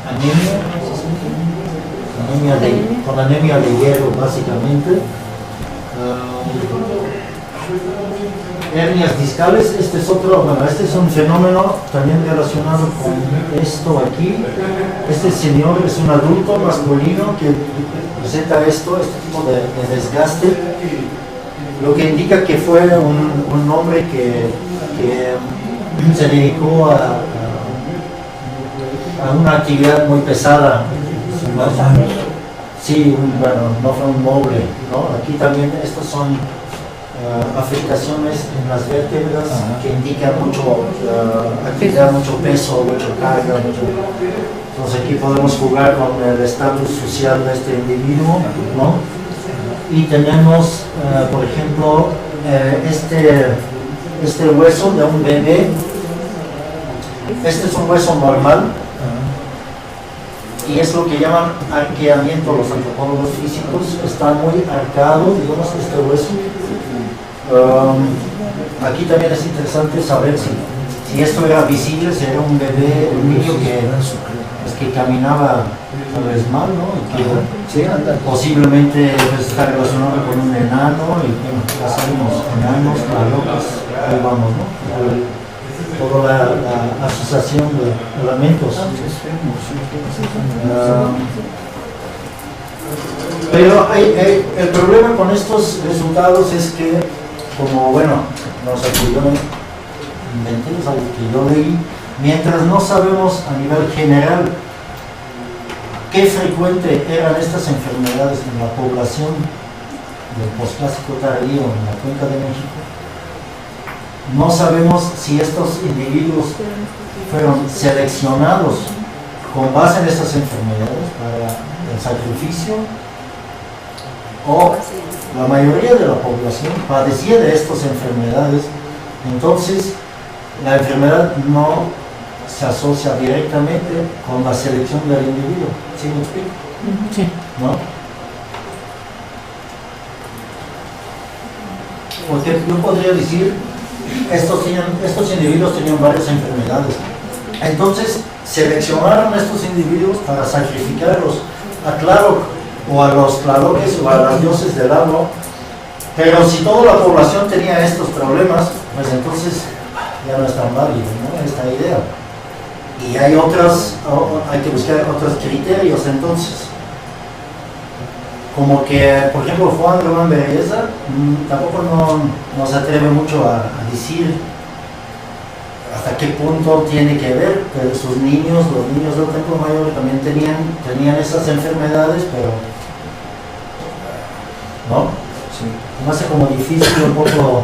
anemia, con anemia de hierro básicamente. Hernias discales, este es un fenómeno también relacionado con esto aquí. Este señor es un adulto masculino que presenta este tipo de desgaste, lo que indica que fue un hombre que se dedicó a una actividad muy pesada. Sí, no fue un noble, ¿no? Aquí también estos son afectaciones en las vértebras que indican mucho actividad, mucho peso, mucha carga. Entonces aquí podemos jugar con el estatus social de este individuo, ¿no? Y tenemos, por ejemplo, este hueso de un bebé. Este es un hueso normal y es lo que llaman arqueamiento los antropólogos físicos. Está muy arcado, digamos, este hueso. Aquí también es interesante saber si esto era visible, si era un bebé, un niño que caminaba tal vez mal, ¿no? Y que posiblemente está relacionado con un enano, y ya sabemos, enanos, locos, ahí vamos, ¿no? Toda la asociación de elementos. Pero el problema con estos resultados es que, como no sé, yo me inventé, es algo que yo leí, mientras no sabemos a nivel general qué frecuente eran estas enfermedades en la población del posclásico tardío en la Cuenca de México, no sabemos si estos individuos fueron seleccionados con base en estas enfermedades para el sacrificio, o la mayoría de la población padecía de estas enfermedades. Entonces la enfermedad no se asocia directamente con la selección del individuo. ¿Sí me explico? Sí. ¿No? Porque yo podría decir, estos individuos tenían varias enfermedades. Entonces seleccionaron a estos individuos para sacrificarlos a Tláloc o a los tlaloques o a los dioses del agua. Pero si toda la población tenía estos problemas, pues entonces ya no es tan válido, ¿no? Esta idea. Y hay que buscar otros criterios entonces. Como que, por ejemplo, Juan Román Bereza tampoco no se atreve mucho a decir hasta qué punto tiene que ver, pero los niños del Templo Mayor también tenían esas enfermedades, pero ¿no? Sí. Me hace como difícil un poco,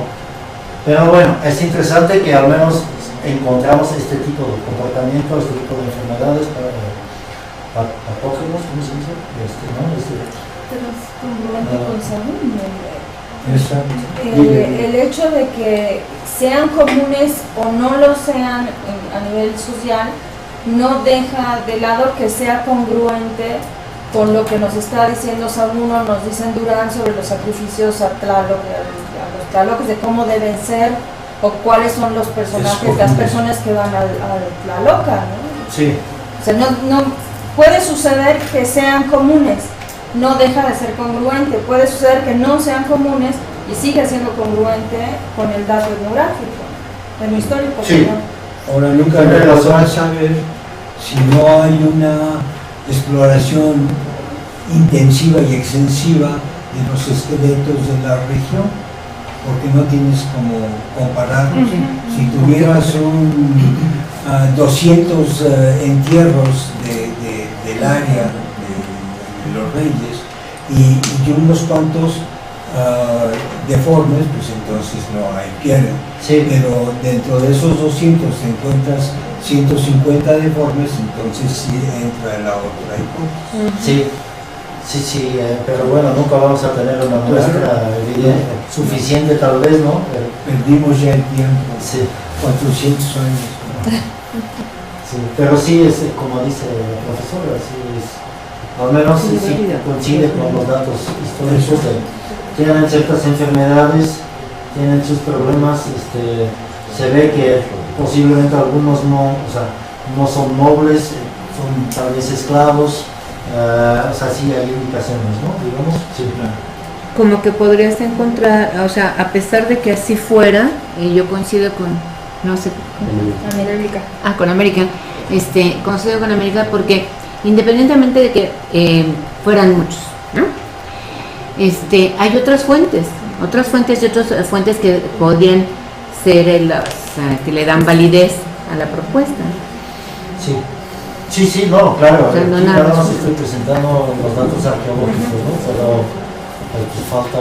pero bueno, es interesante que al menos encontramos este tipo de comportamiento, este tipo de enfermedades patógenos, ¿cómo se dice? El hecho de que sean comunes o no lo sean a nivel social no deja de lado que sea congruente con lo que nos está diciendo Sabuno, nos dicen Durán sobre los sacrificios a Tlaloc, a los Tlaloques, de cómo deben ser o cuáles son los personajes, las personas que van al Tlaloca, ¿no? Sí. O sea, no puede suceder que sean comunes, no deja de ser congruente. Puede suceder que no sean comunes y sigue siendo congruente con el dato etnográfico, en lo histórico. Sí. Ahora nunca nos va a saber si no hay una exploración intensiva y extensiva de los esqueletos de la región, porque no tienes como comparar. Si tuvieras 200 entierros del área de los reyes y unos cuantos deformes, pues entonces no hay piedra. Sí. Pero dentro de esos 200 te encuentras 150 deformes, entonces sí entra la otra hipótesis. Sí, pero bueno, nunca vamos a tener una muestra suficiente tal vez, ¿no? Perdimos ya el tiempo, sí. 400 años. Sí, pero sí es como dice la profesora, sí es, al menos sí coincide con los datos históricos. Tienen ciertas enfermedades, tienen sus problemas, se ve que posiblemente algunos no son nobles, son tal vez esclavos, o sea, sí hay indicaciones, ¿no? Digamos, sí, claro. Como que podrías encontrar, o sea, a pesar de que así fuera, y yo coincido con, no sé, con América, coincido con América porque independientemente de que fueran muchos, ¿no? Hay otras fuentes y otras fuentes que podrían ser las que le dan validez a la propuesta. Sí. Sí, no, claro. O sea, no aquí nada nada más más. estoy presentando los datos arqueológicos, ¿no? Pero pues falta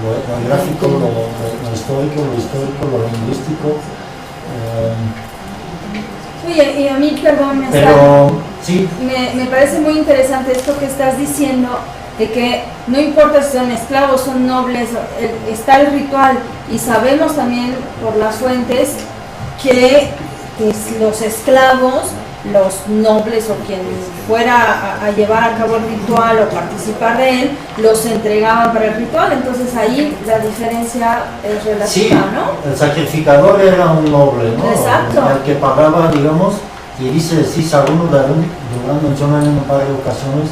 lo gráfico, lo histórico, lo lingüístico. Oye, y a mí, perdón, Pero, sí. me parece muy interesante esto que estás diciendo, de que no importa si son esclavos, son nobles, está el ritual, y sabemos también por las fuentes que los esclavos, los nobles o quien fuera a llevar a cabo el ritual o participar de él, los entregaban para el ritual. Entonces ahí la diferencia es relativa, Sí, ¿no? el sacrificador era un noble, ¿no? Exacto. El que pagaba, digamos, y dice, sí, Saguno Durán menciona en un par de ocasiones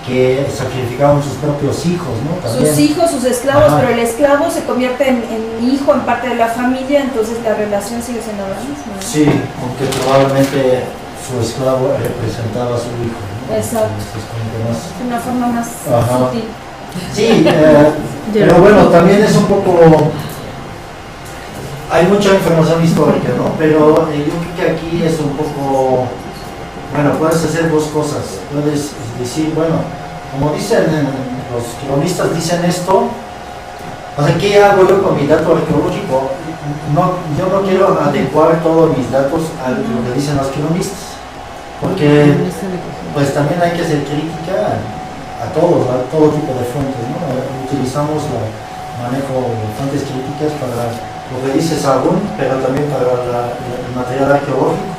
que sacrificaban sus propios hijos, ¿no? También. Sus hijos, sus esclavos, Ajá. pero el esclavo se convierte en hijo, en parte de la familia, entonces la relación sigue siendo la misma, ¿no? Sí, aunque probablemente su esclavo representaba a su hijo, ¿no? Exacto. Entonces, como que más... De una forma más Ajá. sutil. Sí, pero bueno, también es un poco... Hay mucha información histórica, ¿no? Pero yo creo que aquí es un poco... Bueno, puedes hacer dos cosas. Puedes decir, bueno, como dicen, los cronistas dicen esto, o sea, ¿qué hago yo con mi dato arqueológico? Yo no quiero adecuar todos mis datos a lo que dicen los cronistas, porque pues también hay que hacer crítica a todo tipo de fuentes, ¿no? Utilizamos el manejo de fuentes críticas para lo que dice Sahagún, pero también para el material arqueológico.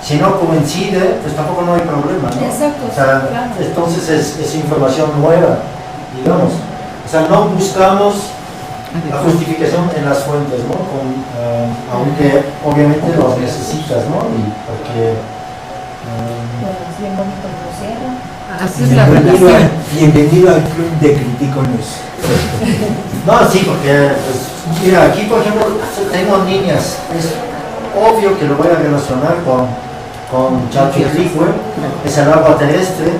Si no coincide, pues tampoco no hay problema, ¿no? Exacto, O sea, claro. entonces es información nueva, digamos. O sea, no buscamos la justificación en las fuentes, ¿no? Aunque obviamente los necesitas, ¿no? Y porque... Bueno, es bien bonito como cierra. Así es la relación. Bienvenido al club de criticones. No, sí, porque, pues, mira, aquí por ejemplo tengo niñas, es obvio que lo voy a relacionar con Chalchiclicue, es el agua terrestre.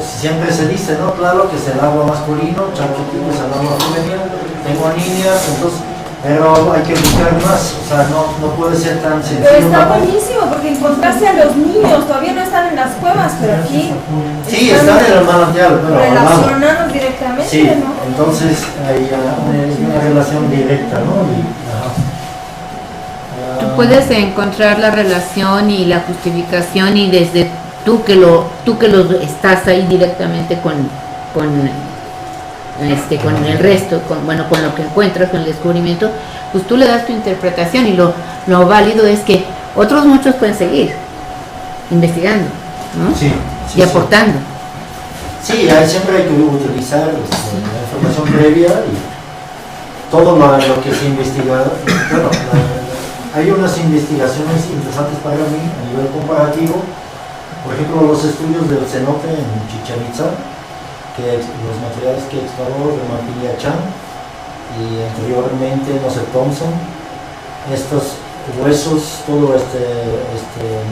Siempre se dice, ¿no? Claro que es el agua masculino, Chalchiclicue es el agua femenina, tengo niñas, entonces, pero hay que buscar más, o sea, no puede ser tan sencillo. Pero está buenísimo porque encontraste a los niños, todavía no están en las cuevas, pero aquí Sí, están en el manantial, pero al lado. relacionados directamente, Sí, ¿no? entonces hay una relación directa, ¿no? Tú puedes encontrar la relación y la justificación y desde tú que lo estás ahí directamente con el resto, con lo que encuentras, con el descubrimiento, pues tú le das tu interpretación y lo válido es que otros muchos pueden seguir investigando, ¿no? Sí, y aportando. Sí, siempre hay que utilizar la información previa y todo lo que se investiga. Bueno, hay unas investigaciones interesantes para mí a nivel comparativo. Por ejemplo, los estudios del cenote en Chichén Itzá, que los materiales que excavó Remartilla Chan y anteriormente, no sé, Thompson, estos huesos, todo este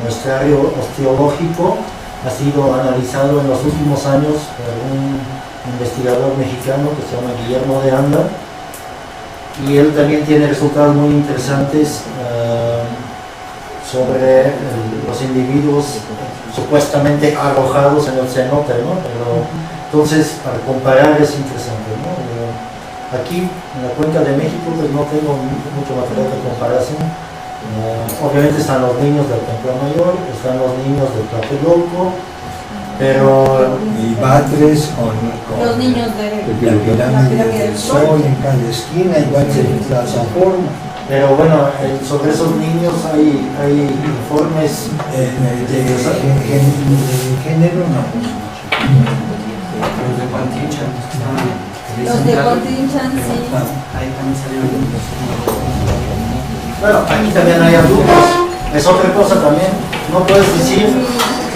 muestrario osteológico ha sido analizado en los últimos años por un investigador mexicano que se llama Guillermo de Anda, y él también tiene resultados muy interesantes sobre los individuos supuestamente arrojados en el cenote, ¿no? Pero entonces para comparar es interesante, ¿no? Aquí en la Cuenca de México pues no tengo mucho material de comparación. Obviamente están los niños del Templo Mayor, están los niños del Tlatelolco, pero Y Batres con Los niños de la pirámide del Sol en cada esquina, igual que en Plaza Forma. pero bueno, sobre esos niños hay informes De género no. Los de Pantinchan, los de Continchan, sí. ahí también salieron. bueno, aquí también hay adultos, es otra cosa también, no puedes decir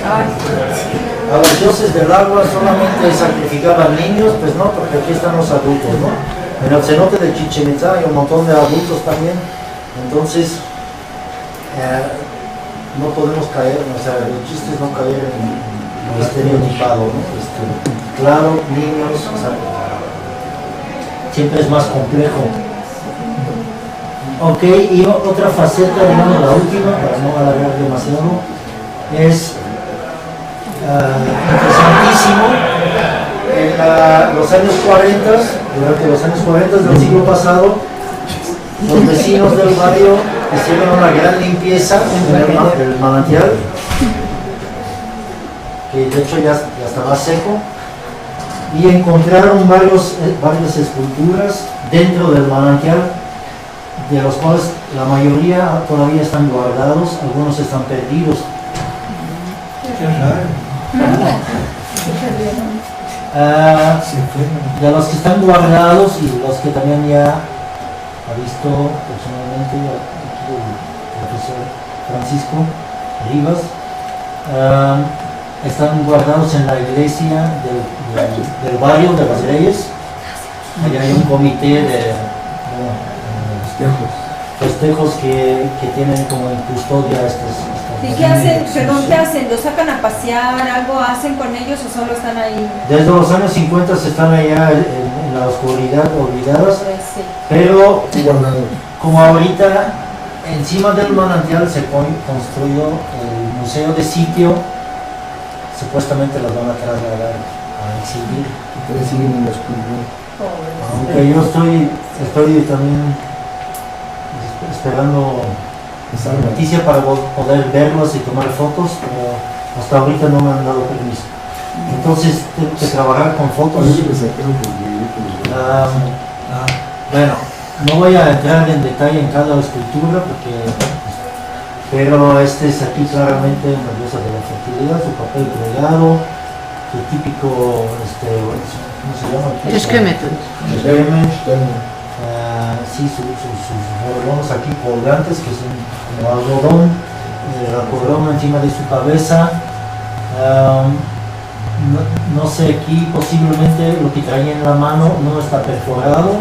A los dioses del agua solamente sacrificaban niños, pues no, porque aquí están los adultos, ¿no? En el cenote de Chichén Itzá hay un montón de adultos también, entonces no podemos caer, o sea, el chiste es no caer en estereotipado, ¿no? Claro, niños, o sea, siempre es más complejo. Ok, y otra faceta, digamos, la última, para no alargar demasiado, es interesantísimo. En los años 40, durante los años 40 del siglo pasado, los vecinos del barrio hicieron una gran limpieza en el manantial, que de hecho ya estaba seco, y encontraron varias esculturas dentro del manantial, de los cuales la mayoría todavía están guardados, algunos están perdidos. De los que están guardados y los que también ya ha visto personalmente aquí el profesor Francisco Rivas, están guardados en la iglesia del barrio de Las Reyes. Allá hay un comité de festejos que tienen como en custodia estas. ¿Y qué hacen? Perdón, ¿qué hacen? ¿Los sacan a pasear? ¿Algo hacen con ellos o solo están ahí? Desde los años 50 se están allá en la oscuridad, olvidadas, Pues, sí. pero como ahorita encima del manantial se construyó el museo de sitio, supuestamente los van a trasladar a exhibir. Aunque yo estoy también esperando la noticia para poder verlos y tomar fotos, pero hasta ahorita no me han dado permiso. Entonces tengo que trabajar con fotos. Bueno, no voy a entrar en detalle en cada escultura pero este es aquí claramente una diosa de la fertilidad, su papel plegado, su típico, ¿cómo se llama? Sí, sus órganos aquí colgantes, que son como algodón, la corona encima de su cabeza. No sé, aquí posiblemente lo que traía en la mano no está perforado.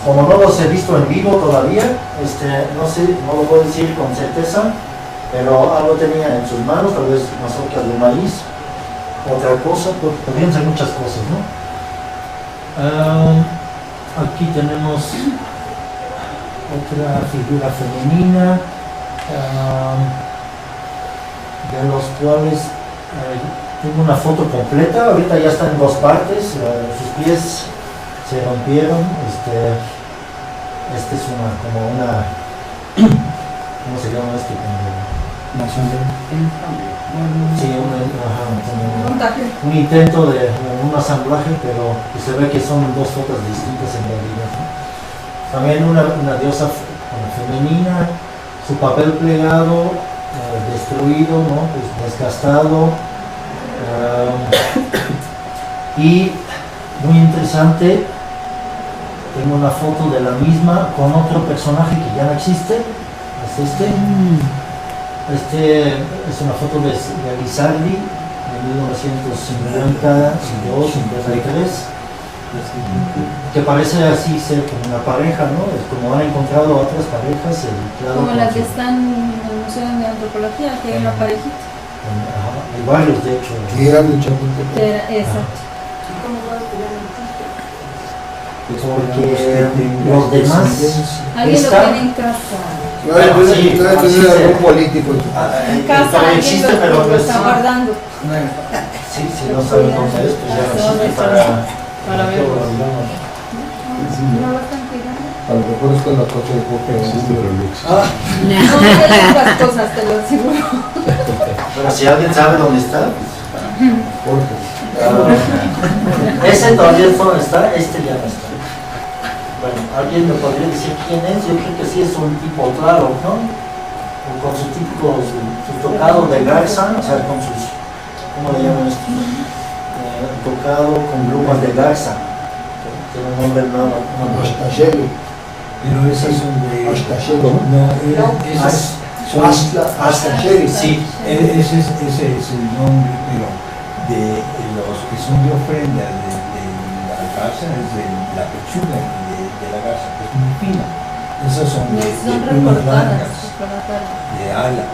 Como no los he visto en vivo todavía, no sé, no lo puedo decir con certeza, pero algo tenía en sus manos, tal vez mazorcas de maíz, otra cosa, podrían ser muchas cosas, ¿no? Aquí tenemos otra figura femenina, de los cuales tengo una foto completa. Ahorita ya está en dos partes, sus pies se rompieron. Este es como una, ¿cómo se llama esto? Sí, un intento de un asamblaje, pero se ve que son dos fotos distintas en realidad, ¿no? También una diosa femenina, su papel plegado, destruido, ¿no? Pues desgastado, y muy interesante, tengo una foto de la misma con otro personaje que ya no existe, es es una foto de Lizardi de 1952-53, que parece así ser como una pareja, ¿no? Es como han encontrado otras parejas. Como las que están en el Museo de Antropología, que hay una parejita. Hay varios, de hecho. Exacto. Porque los demás Alguien lo tiene en casa. No debe tener algún político. En casa alguien lo está guardando. Sí, si no saben dónde es, pues ya no existe para verlo. No lo están tirando. A lo mejor es con la coche de Jorge. No sé las cosas, te lo aseguro. Pero si alguien sabe dónde está, Jorge. ese todavía no está, ya no está. Bueno, ¿alguien me podría decir quién es? Yo creo que sí es un tipo claro, ¿no? Con su típico, su tocado de garza, o sea, con sus, ¿cómo le llaman esto? Tocado con plumas de garza. Tiene un nombre Astacheli. Pero esas son de... Astacheli. No, esas Hasta sheriff. Sí, Ese es el nombre, pero de los que son de ofrenda de la garza, es de la pechuga de la garza, que es muy fina. Esas son de plumas largas, de ala.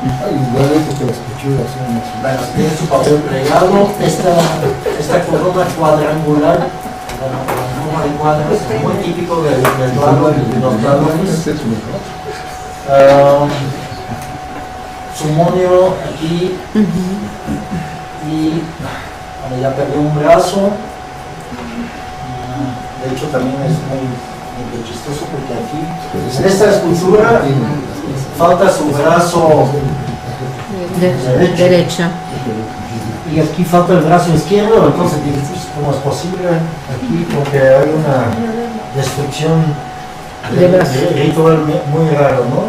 Ay, igual que las pechugas son más. bueno, tiene su papel plegado, esta corona cuadrangular, la forma de cuadros, es muy típico de los talones. Este es mejor. Su monio aquí y bueno, ya perdió un brazo. De hecho también es muy chistoso porque aquí en esta escultura falta su brazo Derecho. y aquí falta el brazo izquierdo, entonces ¿cómo es posible aquí? Porque hay una destrucción ritual muy raro, ¿no?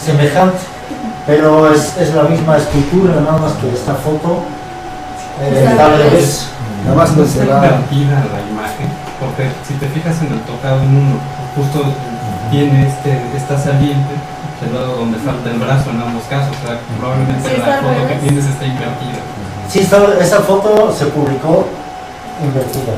Semejante, pero es la misma escultura, nada más que esta foto está al revés. Nada más que se va. Invertida la imagen, porque si te fijas en el tocado en uno, justo tiene esta saliente del lado donde falta el brazo en ambos casos, o sea, probablemente Sí, la está al foto que revés. tienes está invertida. Sí, esa foto se publicó invertida.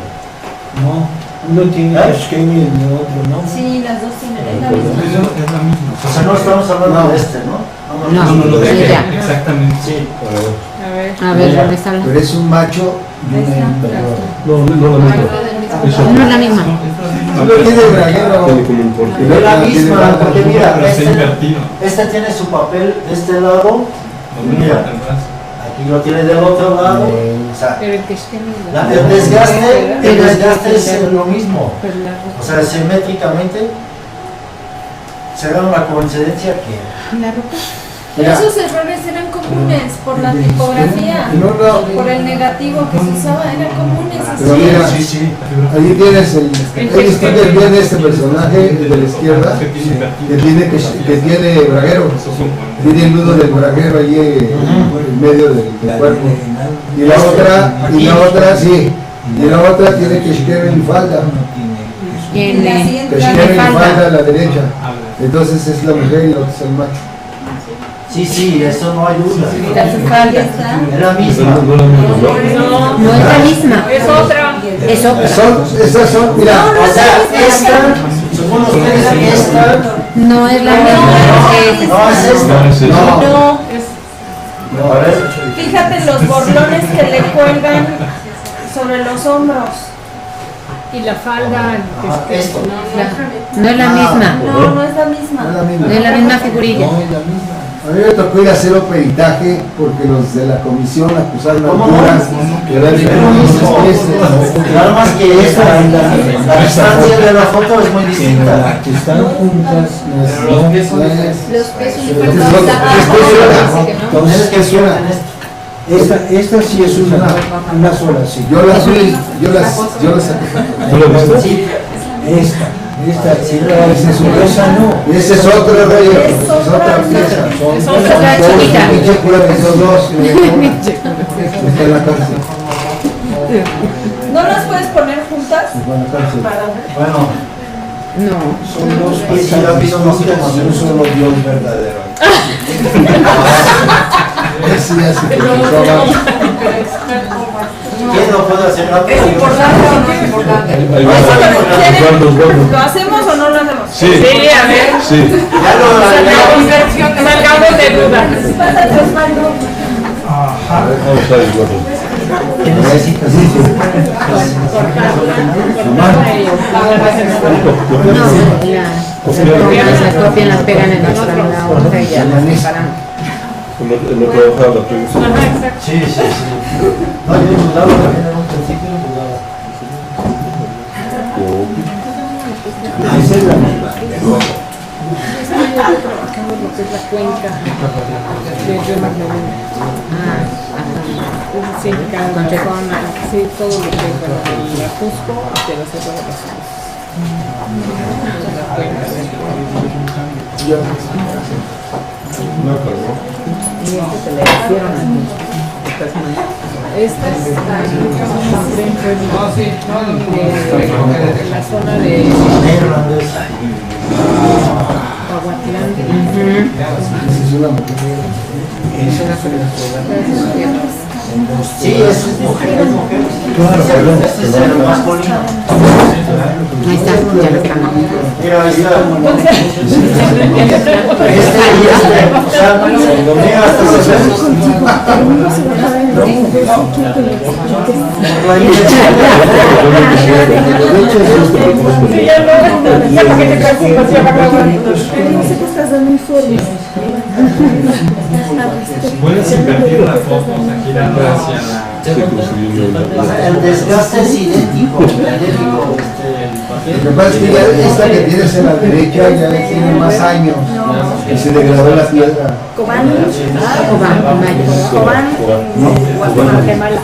No, uno tiene Kashkemi y el otro no. Sí, las dos tienen, es la Pues misma. es la misma. O sea, no estamos hablando de este, ¿no? No, de sí, aquel, ya. exactamente. Sí. A ver, ¿dónde está la? Pero es un macho y una hembra. No la misma. No es la misma. No lo tiene el braguero. Tiene como un corte. No es la misma, porque mira, Pero está invertido. este tiene su papel de este lado, Donde Mira. falta el brazo. aquí lo tiene del otro lado. O sea, Pero el que esté el desgaste es lo mismo. O sea, simétricamente será una coincidencia que la ropa. Pero Mira. esos errores eran comunes por la tipografía, por el negativo que se usaba, eran comunes. Pero mira, sí. ahí tienes ahí distingues bien este personaje el de la izquierda que tiene braguero. Tiene el nudo del braguero allí en medio del cuerpo. Y la otra sí. Y la otra tiene que y falda. Tiene Que y falda a la derecha. Entonces es la mujer y la otra es el macho. Sí, eso no ayuda. Mira su falda. Es la misma. No la misma. No es la misma. Es otra. Es otra. Estas son, mira, O sea, esta, según ustedes, esta No es la misma. no es esta. No es esa. No, A ver, fíjate los borlones que le cuelgan sobre los hombros. Y la falda, esto. No es la misma. No, no es la misma. no es la misma. No es la misma figurilla. No es la misma. A mí me tocó ir a hacer un peritaje porque los de la comisión acusaron a ¿Cómo no? algunas que eran Nada más que esta, la distancia de la foto es muy Pero distinta. las que están juntas, Pero los pies son Los pies Entonces, Tienes que es una. en esto. esta sí es una sola, sí. Yo las saqué. ¿Tú la viste? Sí, Esta esa no. Y ese es otro rollo, Es es otra pieza. Es Son otra chiquita. pinche cura que son dos. Está en la cárcel. ¿No las puedes poner juntas? Está en la cárcel. Bueno, No. Son dos Sí, piezas ya vi unos distintas y un solo Dios verdadero. Ese ya se complicó más. ¿quién lo puede hacer rápido? ¿es importante o no es importante? Ahí va. ¿Lo hacemos o no lo hacemos? Sí, Sí, a ver. sí. Ya lo Salgamos de dudas. Pásate, Osvaldo. Vamos a ver. ¿Qué necesitas? La copian, las pegan en la hoja y ya las separan. No trabajaba la prensa. Ajá, exacto. Sí. No, yo dudaba también en un principio, dudaba. Esa es la misma. Estoy trabajando lo que es la cuenca de Río Magdalena. Sí, cada persona, sí, todo lo que es bueno, el Ajusco y de las otras relaciones. La cuenca de No, claro. Y esto se le hicieron a mí. esta es enfrente de la zona de Neerlandés. Aguatlán. Es una mujer. Sí, es mujer. Claro, Este es el masculino. Ahí está, ya lo estamos. Mira, ahí está. O sea, mira, hasta Puedes invertir la foto, o sea, girando hacia la... el desgaste es idéntico. Lo que pasa es que ya esta que tienes en la derecha ya tiene más años y se degradó la piedra. Cobán. Guatemala.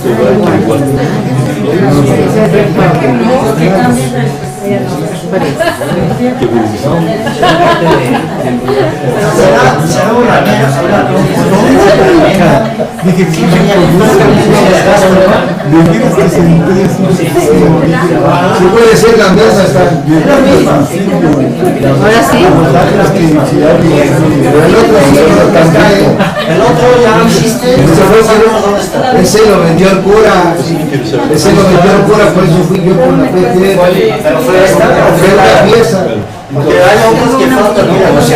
Será una Si puede ser la mesa está Ahora sí. el otro ya no existe, no sabemos dónde está. ese lo vendió el cura, por eso fui yo con la PT. Pero fue esta, Fue la pieza. porque hay otros que faltan, mira, no se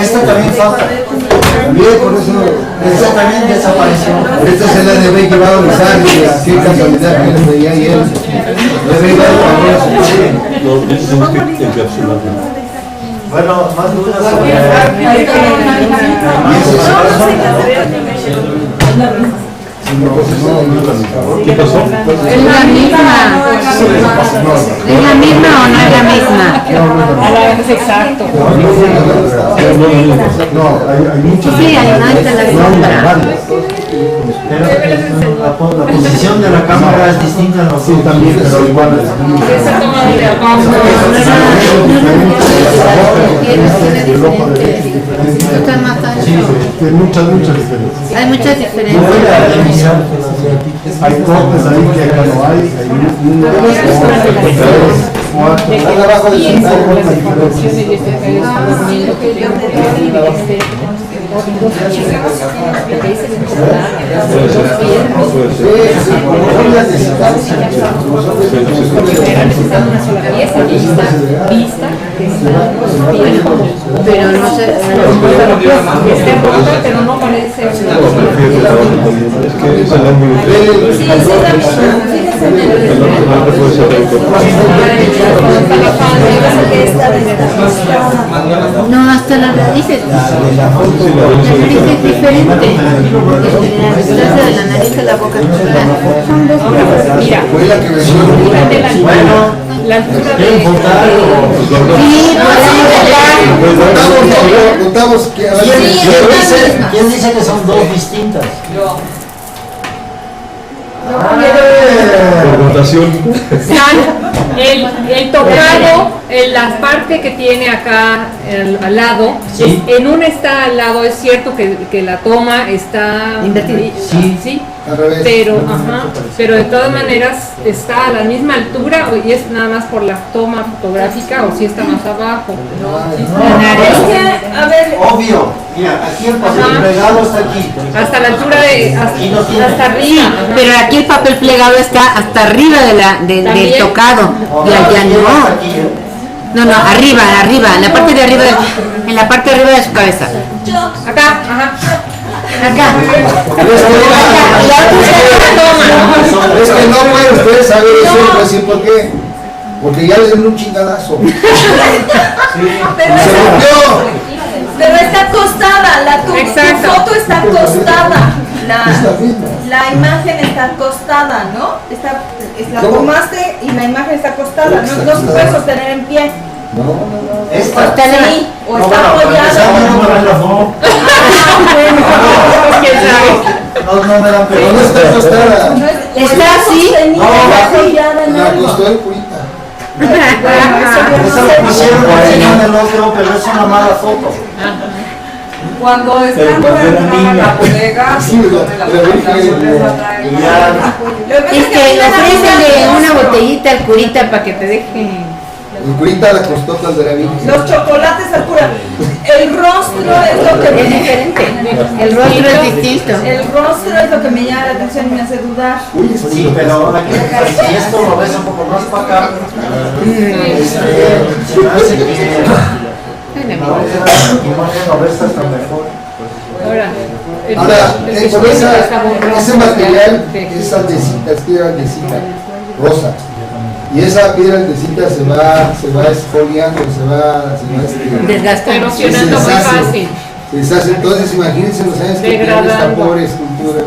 esta también falta. También por eso, Esta también desapareció. esta se la debe llevar a los ángeles, así casualidad que les veía ayer. Debe llevar a No, tenemos que encapsularlo. Bueno, más dudas sobre ¿Qué pasó? ¿Es la misma? ¿Es la misma o no es la misma? Exacto. No, hay muchos. Sí, hay una de la sombra. pero la posición de la cámara es distinta en los Sí, también, pero igual Está más ancho. hay muchas diferencias. Hay muchas diferencias. Hay cortes ahí que acá no hay. Hay uno, dos, cuatro. Abajo de Pero no sé. Pero no parece. Es que es el ángulo. No, hasta las raíces. La nariz es diferente. La distancia de la nariz a la boca. Mira, Fue la que venció. la altura ¿quieren de... votar o...? Sí, Contamos que ¿Quién dice que son dos distintas? Por votación. El tocado, la parte que tiene acá al lado, Sí. en una está al lado, es cierto que la toma está Invertida. Sí. al revés. pero de todas maneras está a la misma altura y es nada más por la toma fotográfica o si está más abajo. Es que, a ver, Obvio. Mira, aquí el papel plegado está aquí. Hasta la altura de Aquí no tiene. hasta arriba. pero aquí el papel plegado está hasta arriba del ¿También? tocado. Y allá no. Aquí, ¿eh? No, arriba, en la parte de arriba, en la parte de arriba de su cabeza. Acá, ajá. Acá. Es que no pueden ustedes saber eso, pues sí, ¿por qué? Porque ya les dieron un chingadazo. Se rompió. pero está acostada, tu Exacto. foto está acostada, Está bien. la imagen está acostada, ¿no? La ¿Cómo? tomaste y la imagen está acostada, no se puede sostener en pie. No. Esta. Sí, o No, está bueno, para empezar, apoyado. no me dan la foto. ¿Quién sabe? No me dan Pero no está acostada. No es- o Está así. sostenida, No, está así. apoyada en La algo. acostó el curita. Bueno, eso yo no Eso sé. lo pusieron encima del otro, pero es una mala foto. Cuando están por entrar a la bodega, Sí, la Es que ofrécele una botellita al curita para que te deje. el curita la costó cuando era virgen. Los chocolates al cura. El rostro es lo que Es diferente. El rostro es distinto. El rostro es lo que me llama la atención y me hace dudar. Sí, pero aquí, si esto lo ves un poco más para acá, se me hace que la imagen no ves hasta mejor. ahora, Ahora, con ese material, Sí. esa andesita, es piedra andesita, rosa. Y esa piedra andesita se va esfoliando, se va Desgastando. erosionando muy fácil. se deshace. Entonces, imagínense los años que tiene esta Degradando. pobre escultura.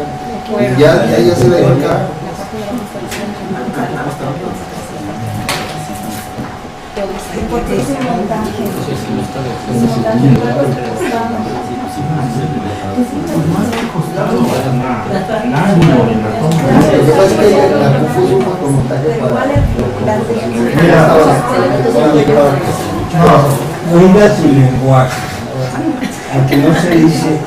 Bueno. Y ya se la dedica. Porque es un montaje. Es un montaje luego Lo que pasa es que la confuso con montaje para. Cuida tu lenguaje. Aunque no se dice,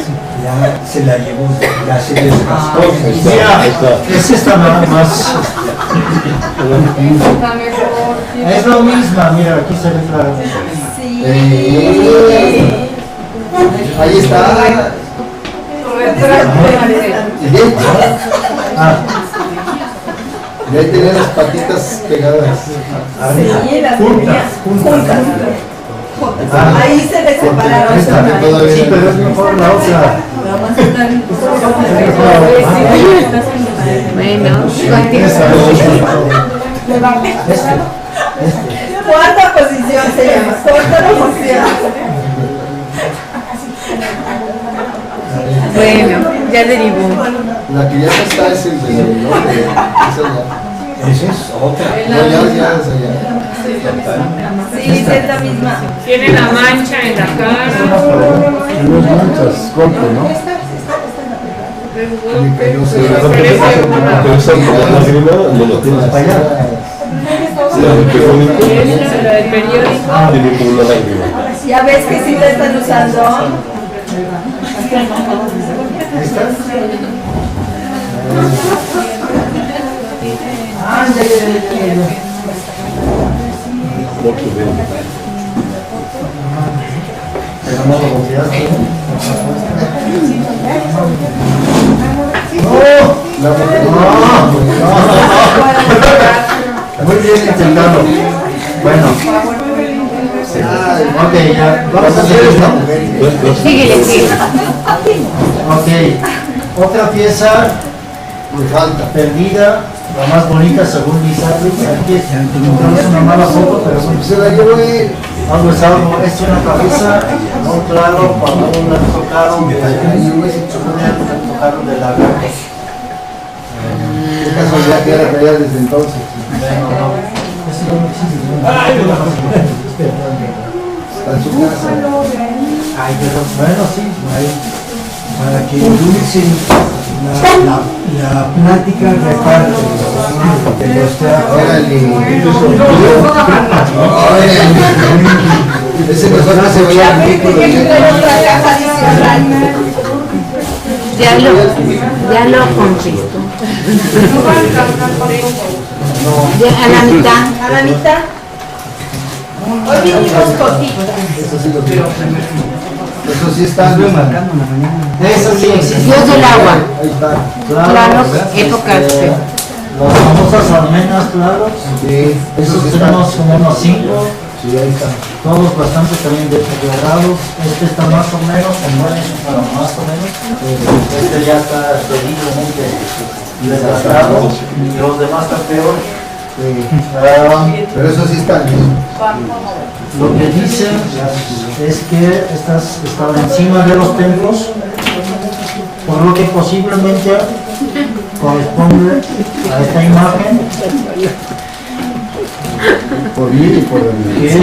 ya se la llevó, ya se desgastó. Mira, es esta más. Está mejor. Es lo mismo, mira, aquí se ve claro. Sí. Ahí está. Ah, Y ahí tenía las patitas pegadas. Sí, las tenía juntas. Ah. Ahí se les separaron. Esta que todavía. sí, pero es mejor la otra. Bueno, Cuarta posición se llama. Cuarta posición. bueno, ya derivó. La que ya no está es el de norte. Esa ya. Esa es otra. No, ya es allá. Sí, es la misma. Tiene la mancha en la cara. Unos manchas, golpe, ¿no? Pero esa lágrima no lo tienes. Para allá. La del periódico Esta, la del periódico. tiene como una lágrima. Ya ves que sí la están usando. No se ve. Pero no lo volteaste. La mujer. Muy bien intentado. Bueno. Ok, ya. Vamos a hacer esta mujer. Síguele, síguele. Ok. Otra pieza Me falta. perdida, la más bonita según Lizardi. Aquí encontramos una mala foto, pero bueno, Se la llevó él. algo es algo. Es una cabeza, no claro, cuando la tocaron de la garra. Qué casualidad que ya la traía desde entonces. Está en su casa. Bueno, sí. Para que endulcen la plática reparte de los teatros. Ese persona se veía ridículo. Ya lo conquistó. Ya, a la mitad. A la mitad. Hoy vinimos cortitos. Eso sí lo quiero. Eso sí está marcando. Eso sí existe. Dios del agua. Ahí está. Claro, épocas. Las famosas almenas, claro. Sí, Esos tenemos como unos 5. Sí, ahí está. Todos bastante también deteriorados. Este está más o menos, bueno, más o menos. Este ya está terriblemente desgastado. Y los demás están peor. Pero eso sí está bien. Lo que dicen es que estas estaban encima de los templos, por lo que posiblemente corresponde a esta imagen Por mí y por el. que es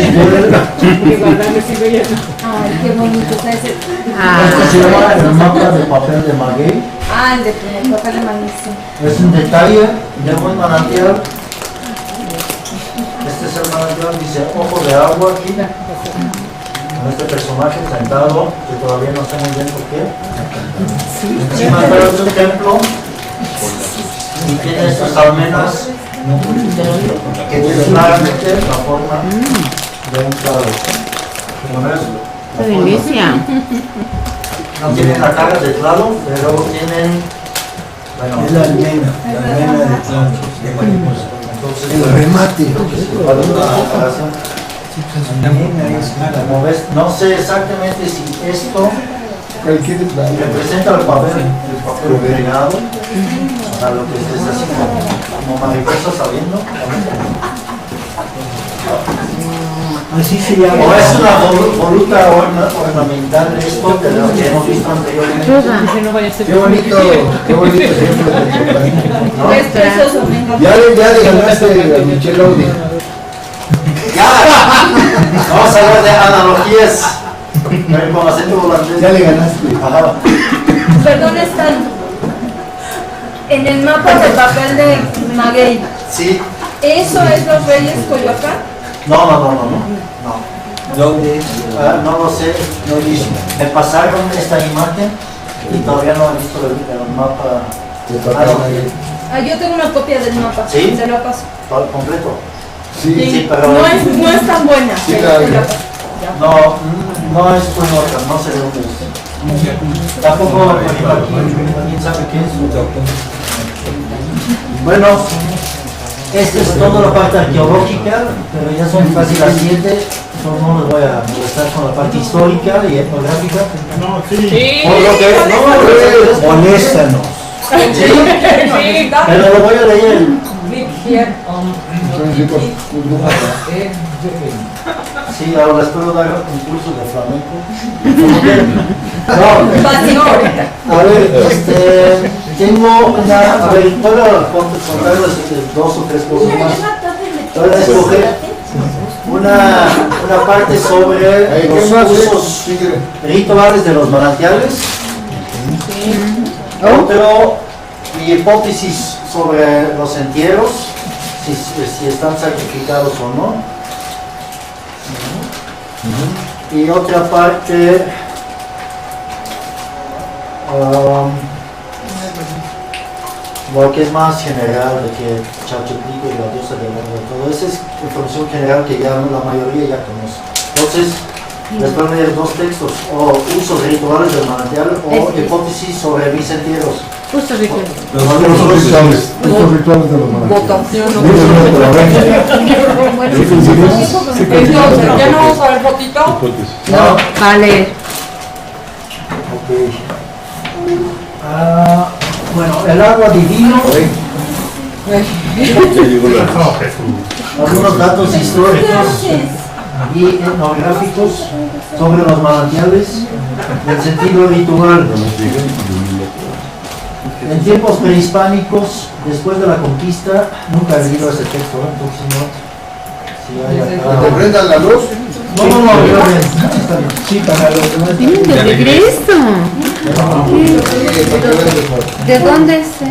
del. Ay, qué bonito está ese. Esto se llama el mapa de papel de Maguey. Ah, el de el papel de maíz. Es un detalle de un manantial. Este es el manantial, dice ojo de agua aquí. con este personaje sentado, que todavía no sé muy bien por qué. Encima es un templo y tiene estas almenas que tienen claramente la forma de un clavo. ¡Qué delicia! No tienen la cara de clavo, pero tienen, bueno, Es la almena de clavo, de mariposa. entonces El remate. para una comparación, como ves, no sé exactamente si esto Cualquier detalle. representa el papel pegado, para lo que estés así como mariposa saliendo. Así se llama. O es una voluta ornamental de esto, de lo que hemos visto anteriormente. Qué bonito ejemplo de Chocolate. ¿No? Es precioso, me encanta. Ya le ganaste a Michelle Audi. ¡Ya! Vamos a hablar de analogías. Con acento holandés. Ya le ganaste. Ajá. Perdón, están en el mapa de papel de Maguey. Sí. ¿Eso es los Reyes Coyoacán? No. ¿Dónde es? No lo sé. No dice. Me pasaron esta imagen y todavía no he visto el mapa. Yo tengo una copia del mapa. ¿Sí? Se lo paso. Todo completo. Sí. Sí, pero No es tan buena. Sí, pero claro. te la paso. no es muy otra, no sé de dónde es. Tampoco alguien sabe qué es. Bueno, esta es toda la parte arqueológica, pero ya son casi las 7, no les voy a molestar con la parte histórica y etnográfica. No, sí. Por lo que Moléstanos. Sí. pero lo voy a leer. Son ricos. Sí, ahora les puedo dar un curso de flamenco. No, a ver, tengo una, a ver, puedo contarles 2 o 3 cosas más. Voy a escoger una parte sobre los usos rituales de los manantiales. Otro, mi hipótesis sobre los entierros, si están sacrificados o no. Y otra parte, lo que es más general, de que Chalchiplico y la diosa de la todo eso es información general que ya la mayoría ya conoce. Entonces, les voy a leer 2 textos, o usos rituales del manantial o hipótesis sobre mis entierros. Justo, Ricardo. Estos rituales de los manantiales. Entonces, ¿ya no vamos a ver fotito? No, vale. Ok. Bueno, el agua divino. Algunos datos históricos y etnográficos sobre los manantiales en sentido ritual. En tiempos prehispánicos, después de la conquista, nunca he leído ese texto, ¿no? Entonces no. Si hay acá. ¿Te prendan la luz? No, está bien. Sí, para los demás. Vienen de regreso. ¿De dónde es esto?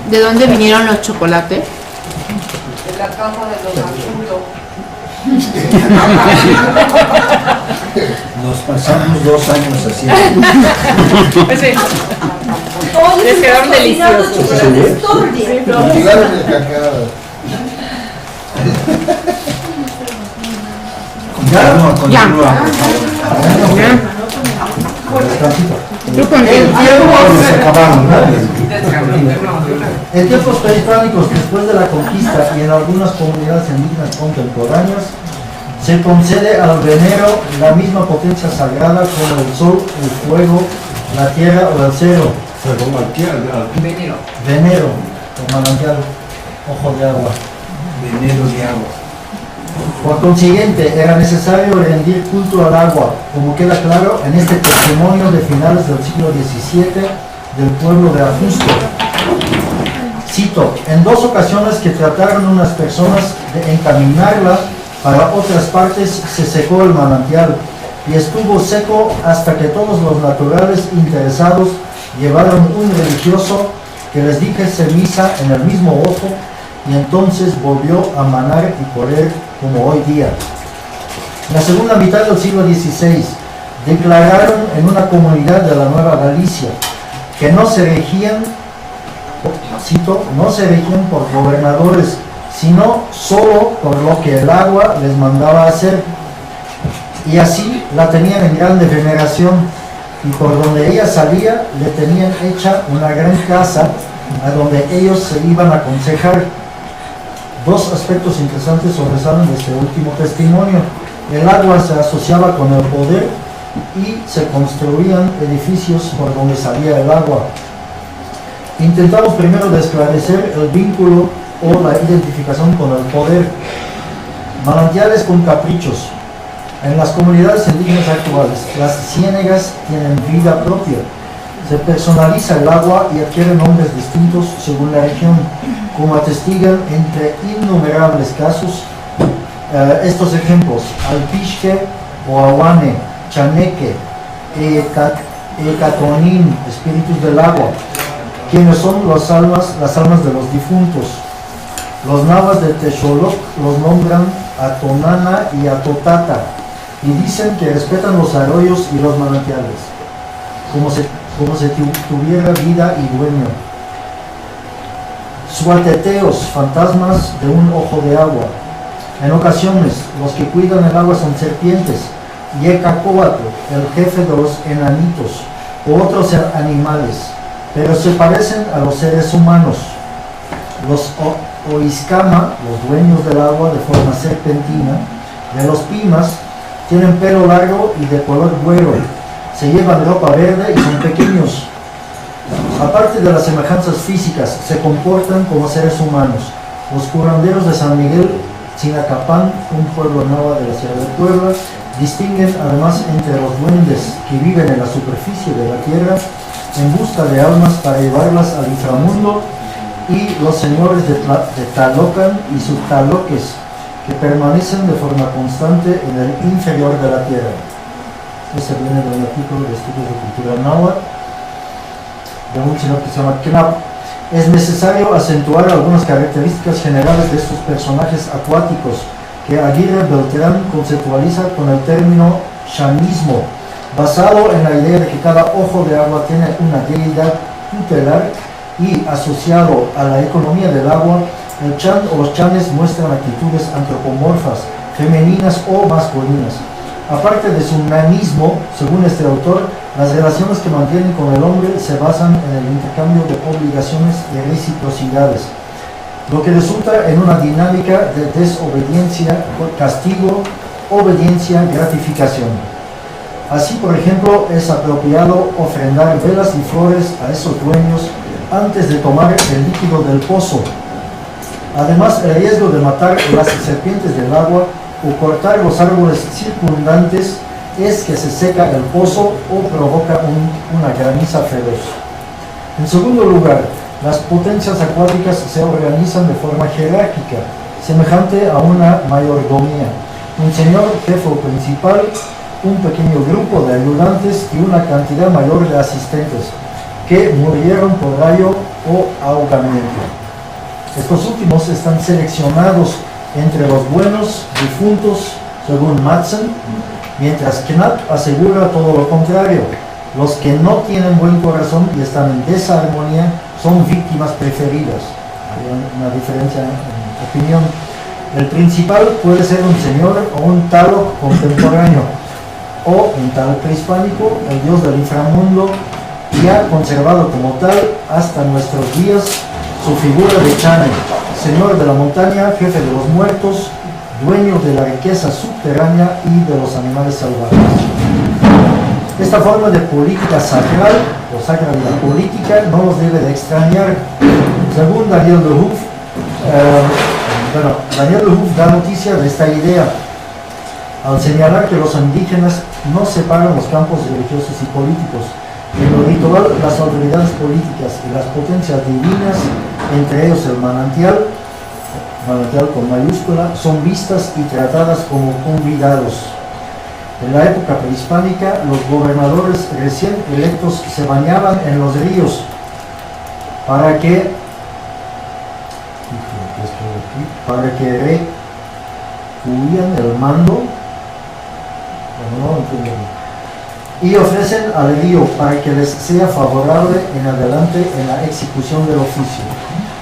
¿De dónde vinieron los chocolates? De la casa de los asuntos. Nos pasamos 2 años haciendo. Oye, Les quedaron estás cocinando deliciosos. chocolates todo el día. Llegaron el cacao. Continúa. Tú con Se acabaron, ¿no? En tiempos prehispánicos, después de la conquista y en algunas comunidades indígenas contemporáneas, se concede al venero la misma potencia sagrada como el sol, el fuego, la tierra o el cero. Venero, o manantial, ojo de agua. Veneno de agua. Por consiguiente, era necesario rendir culto al agua, como queda claro en este testimonio de finales del siglo XVII del pueblo de Ajusco. Cito, en 2 ocasiones que trataron unas personas de encaminarla para otras partes, se secó el manantial, y estuvo seco hasta que todos los naturales interesados llevaron un religioso que les dijese misa en el mismo ojo, y entonces volvió a manar y correr como hoy día. En la segunda mitad del siglo XVI declararon en una comunidad de la Nueva Galicia que no se regían, cito, no se regían por gobernadores, sino solo por lo que el agua les mandaba hacer, y así la tenían en grande veneración, y por donde ella salía le tenían hecha una gran casa a donde ellos se iban a aconsejar. Dos aspectos interesantes sobresalen de este último testimonio. El agua se asociaba con el poder y se construían edificios por donde salía el agua. Intentamos primero de esclarecer el vínculo o la identificación con el poder. Manantiales con caprichos. En las comunidades indígenas actuales, las ciénegas tienen vida propia. Se personaliza el agua y adquiere nombres distintos según la región, como atestigan entre innumerables casos estos ejemplos: Alpixque, Oahuane, Chaneque, Ecatonín, espíritus del agua, quienes son las almas de los difuntos. Los nahuas de Texoloc los nombran Atonana y Atotata, y dicen que respetan los arroyos y los manantiales, como si tuviera vida y dueño. Suateteos, fantasmas de un ojo de agua. En ocasiones, los que cuidan el agua son serpientes, y Ecacóatl, el jefe de los enanitos, u otros animales, pero se parecen a los seres humanos. Los Oiscama, los dueños del agua de forma serpentina, de los Pimas, tienen pelo largo y de color güero, se llevan ropa verde y son pequeños. Aparte de las semejanzas físicas, se comportan como seres humanos. Los curanderos de San Miguel Chinacapán, un pueblo nuevo de la ciudad de Puebla, distinguen además entre los duendes que viven en la superficie de la tierra en busca de almas para llevarlas al inframundo, y los señores de Talocan y sus taloques, que permanecen de forma constante en el inferior de la tierra. Este viene de un artículo de estudios de cultura náhuatl de un señor que se llama Knapp. Es necesario acentuar algunas características generales de estos personajes acuáticos que Aguirre Beltrán conceptualiza con el término chanismo, basado en la idea de que cada ojo de agua tiene una deidad tutelar, y asociado a la economía del agua, el chan o los chanes muestran actitudes antropomorfas, femeninas o masculinas. Aparte de su nanismo, según este autor, las relaciones que mantienen con el hombre se basan en el intercambio de obligaciones y reciprocidades, lo que resulta en una dinámica de desobediencia, castigo, obediencia, gratificación. Así, por ejemplo, es apropiado ofrendar velas y flores a esos dueños antes de tomar el líquido del pozo. Además, el riesgo de matar las serpientes del agua o cortar los árboles circundantes es que se seca el pozo o provoca una graniza feroz. En segundo lugar, las potencias acuáticas se organizan de forma jerárquica, semejante a una mayordomía. Un señor jefe principal, un pequeño grupo de ayudantes y una cantidad mayor de asistentes que murieron por rayo o ahogamiento. Estos últimos están seleccionados entre los buenos difuntos, según Madsen, mientras Knapp asegura todo lo contrario. Los que no tienen buen corazón y están en desarmonía son víctimas preferidas. Hay una diferencia en opinión. El principal puede ser un señor o un talo contemporáneo, o un tal prehispánico, el dios del inframundo, y ha conservado como tal hasta nuestros días su figura de Chane, señor de la montaña, jefe de los muertos, dueño de la riqueza subterránea y de los animales salvajes. Esta forma de política sacral o sacralidad política no nos debe de extrañar. Según Daniel de Hoof, Daniel de Hoof da noticia de esta idea al señalar que los indígenas no separan los campos religiosos y políticos. En lo ritual, las autoridades políticas y las potencias divinas, entre ellos el manantial con mayúscula, son vistas y tratadas como convidados. En la época prehispánica, los gobernadores recién electos se bañaban en los ríos para que rehuían el mando y ofrecen al río para que les sea favorable en adelante en la ejecución del oficio.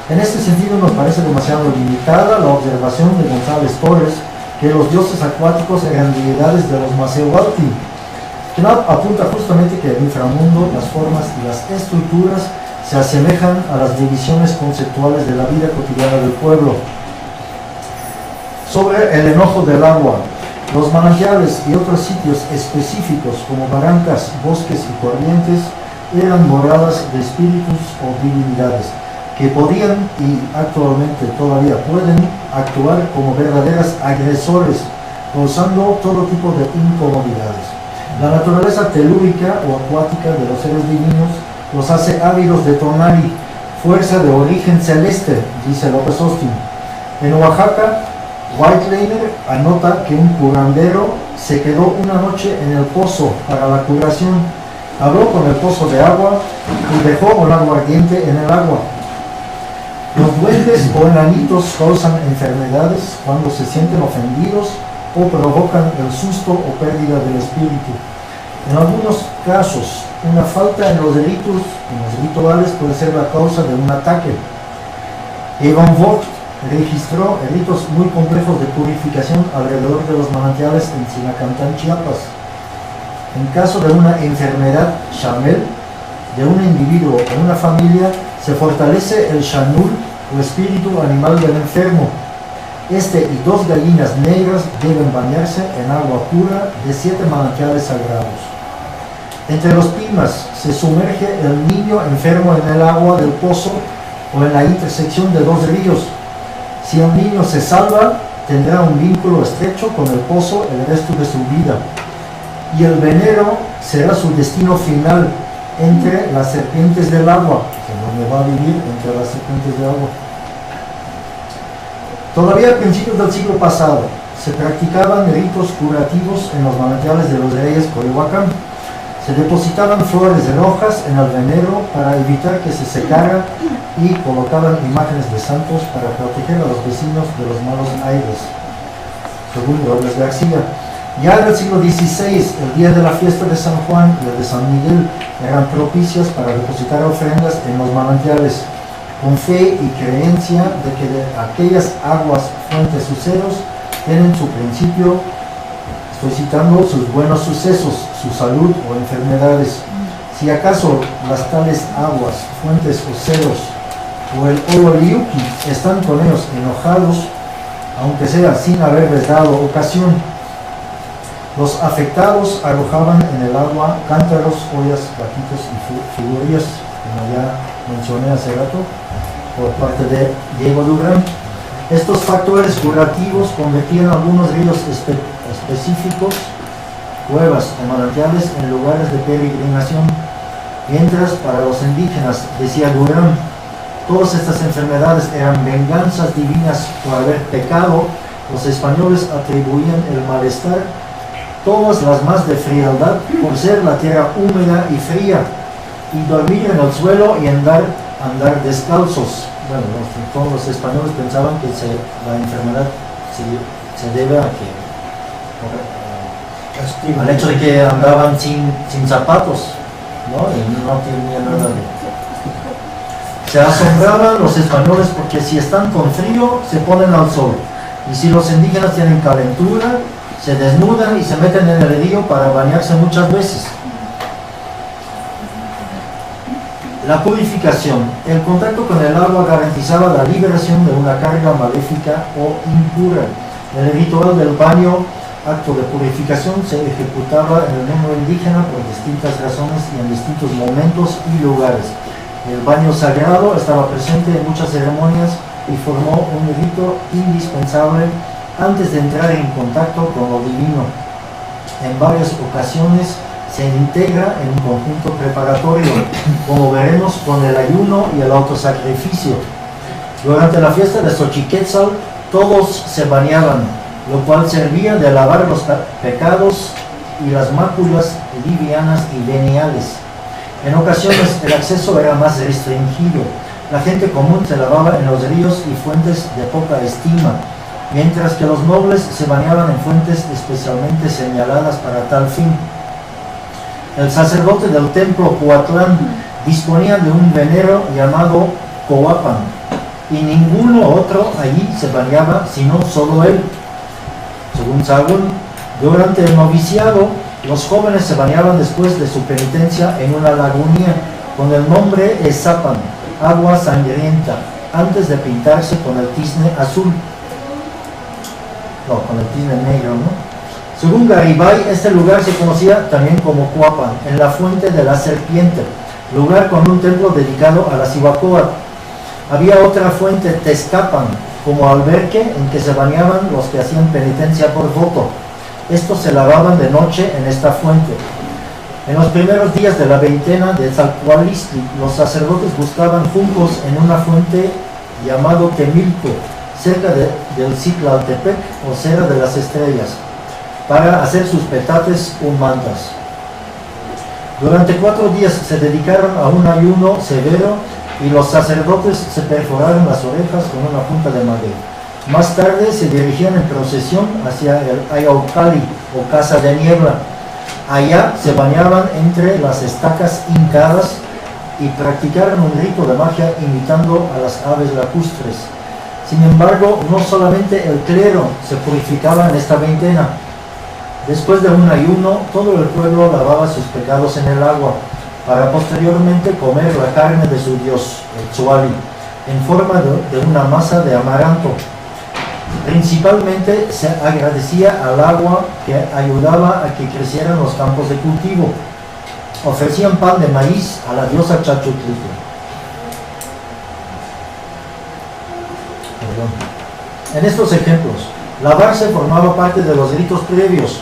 En este sentido nos parece demasiado limitada la observación de González Torres que los dioses acuáticos eran deidades de los Macehualti, que apunta justamente que el inframundo, las formas y las estructuras se asemejan a las divisiones conceptuales de la vida cotidiana del pueblo. Sobre el enojo del agua, los manantiales y otros sitios específicos como barrancas, bosques y corrientes eran moradas de espíritus o divinidades que podían y actualmente todavía pueden actuar como verdaderas agresores, causando todo tipo de incomodidades. La naturaleza telúrica o acuática de los seres divinos los hace ávidos de tonali, fuerza de origen celeste, dice López Austin. En Oaxaca, Whiteliner anota que un curandero se quedó una noche en el pozo para la curación, habló con el pozo de agua y dejó un aguardiente en el agua. Los duendes o enanitos causan enfermedades cuando se sienten ofendidos o provocan el susto o pérdida del espíritu. En algunos casos, una falta en los rituales puede ser la causa de un ataque. Evan Vogt registró ritos muy complejos de purificación alrededor de los manantiales en Sinacantán, Chiapas. En caso de una enfermedad shamel de un individuo o una familia, se fortalece el shanul o espíritu animal del enfermo. Este y 2 gallinas negras deben bañarse en agua pura de 7 manantiales sagrados. Entre los pimas se sumerge el niño enfermo en el agua del pozo o en la intersección de 2 ríos. Si el niño se salva, tendrá un vínculo estrecho con el pozo el resto de su vida, y el venero será su destino final entre las serpientes del agua, donde va a vivir entre las serpientes del agua. Todavía a principios del siglo pasado se practicaban ritos curativos en los manantiales de los reyes Coyoacán. Se depositaban flores rojas en el venero para evitar que se secara y colocaban imágenes de santos para proteger a los vecinos de los malos aires, según Robles García. Ya en el siglo XVI, el día de la fiesta de San Juan y el de San Miguel eran propicias para depositar ofrendas en los manantiales, con fe y creencia de que de aquellas aguas, fuentes o ceros tienen su principio, estoy citando, sus buenos sucesos, su salud o enfermedades. Si acaso las tales aguas, fuentes o ceros o el Ololiuki están con ellos enojados, aunque sea sin haberles dado ocasión, los afectados arrojaban en el agua cántaros, ollas, platitos y figurillas, como ya mencioné hace rato, por parte de Diego Durán. Estos factores curativos convertían algunos ríos específicos, cuevas o manantiales en lugares de peregrinación, mientras para los indígenas, decía Durán, todas estas enfermedades eran venganzas divinas por haber pecado. Los españoles atribuían el malestar, todas las más de frialdad, por ser la tierra húmeda y fría, y dormir en el suelo y andar descalzos. Bueno, todos los españoles pensaban que la enfermedad se debe a que al hecho de que andaban sin zapatos, ¿no? Y no tenían nada de... Se asombraban los españoles porque si están con frío se ponen al sol, y si los indígenas tienen calentura se desnudan y se meten en el río para bañarse muchas veces. La purificación. El contacto con el agua garantizaba la liberación de una carga maléfica o impura. El ritual del baño, acto de purificación, se ejecutaba en el mundo indígena por distintas razones y en distintos momentos y lugares. El baño sagrado estaba presente en muchas ceremonias y formó un rito indispensable antes de entrar en contacto con lo divino. En varias ocasiones se integra en un conjunto preparatorio, como veremos con el ayuno y el autosacrificio. Durante la fiesta de Xochiquetzal, todos se bañaban, lo cual servía de lavar los pecados y las máculas livianas y veniales. En ocasiones el acceso era más restringido. La gente común se lavaba en los ríos y fuentes de poca estima, mientras que los nobles se bañaban en fuentes especialmente señaladas para tal fin. El sacerdote del templo Cuatlán disponía de un venero llamado Coapan, y ninguno otro allí se bañaba sino solo él. Según Sagún, durante el noviciado, los jóvenes se bañaban después de su penitencia en una lagunilla con el nombre Esapan, agua sangrienta, antes de pintarse con el tizne azul. No, con el tizne negro, ¿no? Según Garibay, este lugar se conocía también como Cuapan, en la fuente de la serpiente, lugar con un templo dedicado a la Cihuacóatl. Había otra fuente, Tezcapan, como alberque en que se bañaban los que hacían penitencia por voto. Estos se lavaban de noche en esta fuente. En los primeros días de la veintena de Tzalcualistli, los sacerdotes buscaban juncos en una fuente llamado Temilco, cerca del Citlaltepec o Cerro de las Estrellas, para hacer sus petates o mantas. Durante 4 días se dedicaron a un ayuno severo y los sacerdotes se perforaron las orejas con una punta de madera. Más tarde se dirigían en procesión hacia el Ayaucali o Casa de Niebla. Allá se bañaban entre las estacas hincadas y practicaron un rito de magia imitando a las aves lacustres. Sin embargo, no solamente el clero se purificaba en esta veintena. Después de un ayuno, todo el pueblo lavaba sus pecados en el agua, para posteriormente comer la carne de su dios, el Tzoali, en forma de una masa de amaranto. Principalmente se agradecía al agua que ayudaba a que crecieran los campos de cultivo. Ofrecían pan de maíz a la diosa Chachutlitl. En estos ejemplos, lavarse formaba parte de los ritos previos,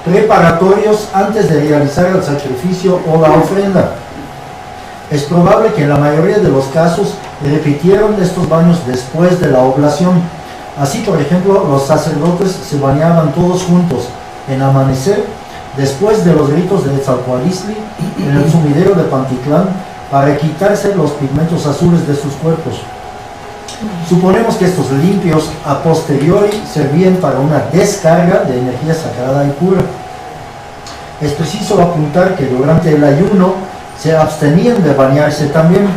preparatorios antes de realizar el sacrificio o la ofrenda. Es probable que en la mayoría de los casos repitieron estos baños después de la oblación. Así, por ejemplo, los sacerdotes se bañaban todos juntos en amanecer, después de los ritos de Tzalcualistli, en el sumidero de Pantitlán, para quitarse los pigmentos azules de sus cuerpos. Suponemos que estos limpios a posteriori servían para una descarga de energía sagrada y pura. Es preciso apuntar que durante el ayuno se abstenían de bañarse también.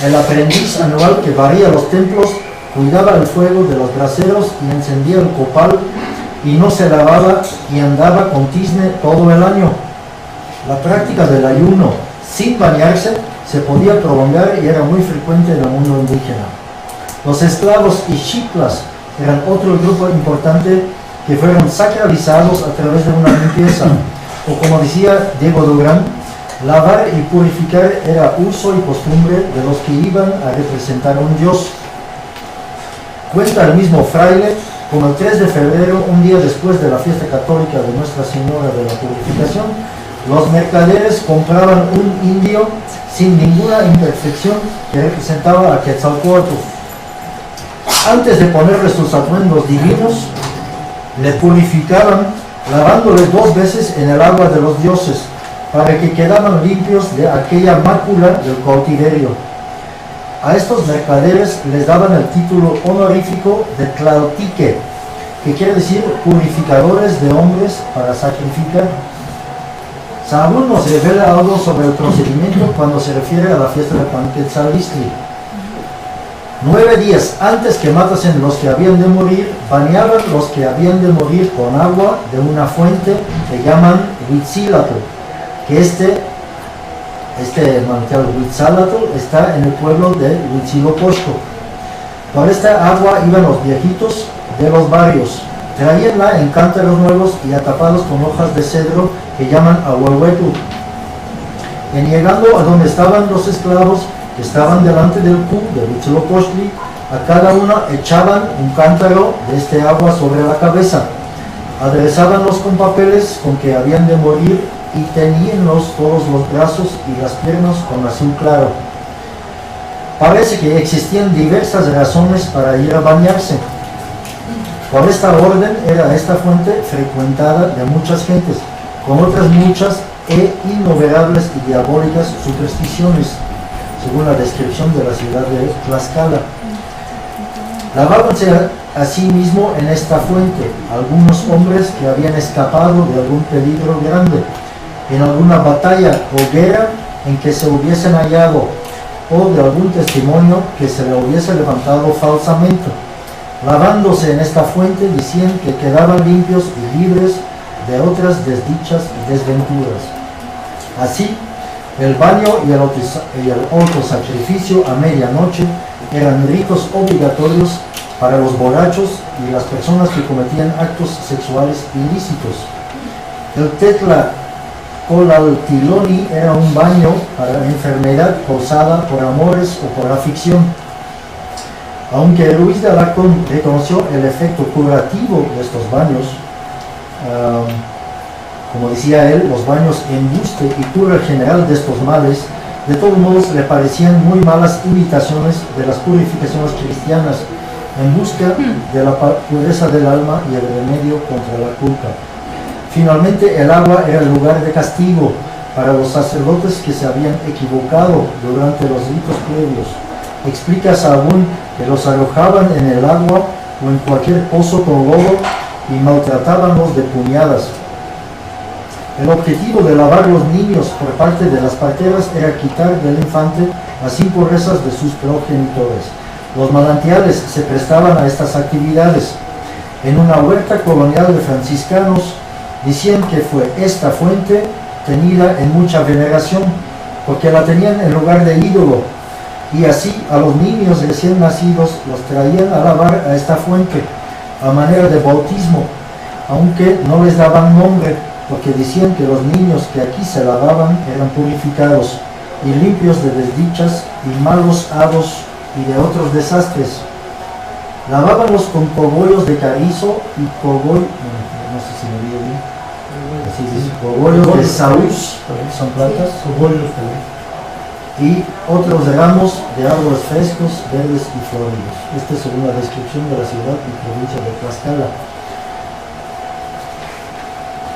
El aprendiz anual que barría los templos cuidaba el fuego de los braseros y encendía el copal, y no se lavaba y andaba con tizne todo el año. La práctica del ayuno sin bañarse se podía prolongar y era muy frecuente en el mundo indígena. Los esclavos y xiclas eran otro grupo importante que fueron sacralizados a través de una limpieza, o como decía Diego Durán, lavar y purificar era uso y costumbre de los que iban a representar a un dios. Cuenta el mismo fraile, como el 3 de febrero, un día después de la fiesta católica de Nuestra Señora de la Purificación, los mercaderes compraban un indio sin ninguna imperfección que representaba a Quetzalcóatl. Antes de ponerle sus atuendos divinos, le purificaban lavándole 2 veces en el agua de los dioses, para que quedaban limpios de aquella mácula del cautiverio. A estos mercaderes les daban el título honorífico de Tlaltique, que quiere decir purificadores de hombres para sacrificar. Sagún nos revela algo sobre el procedimiento cuando se refiere a la fiesta de Panquetzalistli. 9 días antes que matasen los que habían de morir, bañaban los que habían de morir con agua de una fuente que llaman Huitzilatl, que este manantial Huitzilatl está en el pueblo de Huitzilopochtli. Por esta agua iban los viejitos de los barrios, traíanla en cántaros nuevos y atapados con hojas de cedro que llaman Ahuehuetl. En llegando a donde estaban los esclavos que estaban delante del cu de Huitzilopochtli, a cada uno echaban un cántaro de este agua sobre la cabeza, aderezábanlos con papeles con que habían de morir y teñíanlos todos los brazos y las piernas con azul claro. Parece que existían diversas razones para ir a bañarse. Por esta orden era esta fuente frecuentada de muchas gentes, con otras muchas e innumerables y diabólicas supersticiones, según la descripción de la ciudad de Tlaxcala. Lavábanse a sí mismo en esta fuente algunos hombres que habían escapado de algún peligro grande, en alguna batalla o guerra en que se hubiesen hallado, o de algún testimonio que se le hubiese levantado falsamente. Lavándose en esta fuente decían que quedaban limpios y libres de otras desdichas y desventuras. Así, el baño y el autosacrificio a medianoche eran ritos obligatorios para los borrachos y las personas que cometían actos sexuales ilícitos. El tetlacolaltiloni era un baño para enfermedad causada por amores o por afición. Aunque Ruiz de Alarcón reconoció el efecto curativo de estos baños, como decía él, los baños embuste y cura general de estos males, de todos modos le parecían muy malas imitaciones de las purificaciones cristianas en busca de la pureza del alma y el remedio contra la culpa. Finalmente, el agua era el lugar de castigo para los sacerdotes que se habían equivocado durante los ritos previos. Explica Sahagún que los arrojaban en el agua o en cualquier pozo con lodo y maltratábanlos de puñadas. El objetivo de lavar los niños por parte de las parteras era quitar del infante las impurezas de sus progenitores. Los manantiales se prestaban a estas actividades. En una huerta colonial de franciscanos decían que fue esta fuente tenida en mucha veneración, porque la tenían en lugar de ídolo, y así a los niños recién nacidos los traían a lavar a esta fuente, a manera de bautismo, aunque no les daban nombre, porque decían que los niños que aquí se lavaban eran purificados y limpios de desdichas y malos hados y de otros desastres. Lavábanlos con cogollos de carrizo y cogollos, no sé si me digo bien, así dice, cogollos de saúz, son plantas, cogollos también, y otros ramos de árboles frescos, verdes y floridos. Esta es según la descripción de la ciudad y provincia de Tlaxcala.